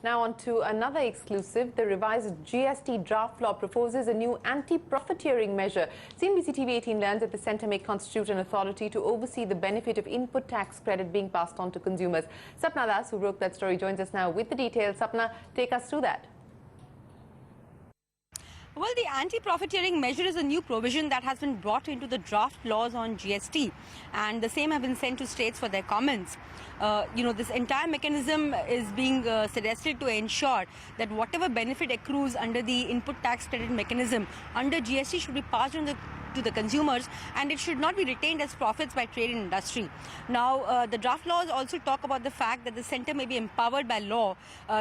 Now on to another exclusive. The revised GST draft law proposes a new anti-profiteering measure. CNBC TV 18 learns that the centre may constitute an authority to oversee the benefit of input tax credit being passed on to consumers. Sapna Das, who broke that story, joins us now with the details. Sapna, take us through that. Well, the anti-profiteering measure is a new provision that has been brought into the draft laws on GST, and the same have been sent to states for their comments. This entire mechanism is being suggested to ensure that whatever benefit accrues under the input tax credit mechanism under GST should be passed on to the consumers, and it should not be retained as profits by trade and industry. Now, the draft laws also talk about the fact that the centre may be empowered by law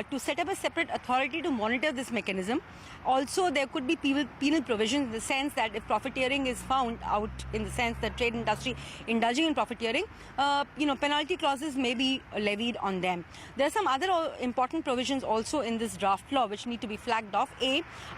to set up a separate authority to monitor this mechanism. Also, there could be penal provisions in the sense that if profiteering is found out, in the sense that trade industry indulging in profiteering, penalty clauses may be levied on them. There are some other important provisions also in this draft law which need to be flagged off.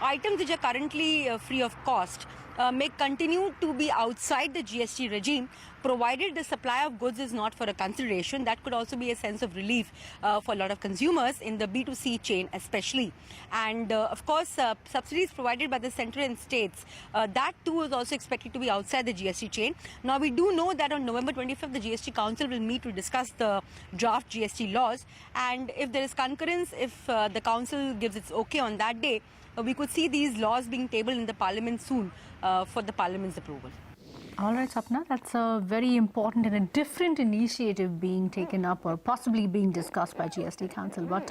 Items which are currently free of cost may continue to be outside the GST regime, provided the supply of goods is not for a consideration. That could also be a sense of relief for a lot of consumers in the B2C chain especially. And of course, subsidies provided by the centre and states, that too is also expected to be outside the GST chain. Now, we do know that on November 25th, the GST Council will meet to discuss the draft GST laws. And if there is concurrence, if the Council gives its okay on that day, we could see these laws being tabled in the Parliament soon for the Parliament's approval. All right, Sapna, that's a very important and a different initiative being taken up or possibly being discussed by GST Council. But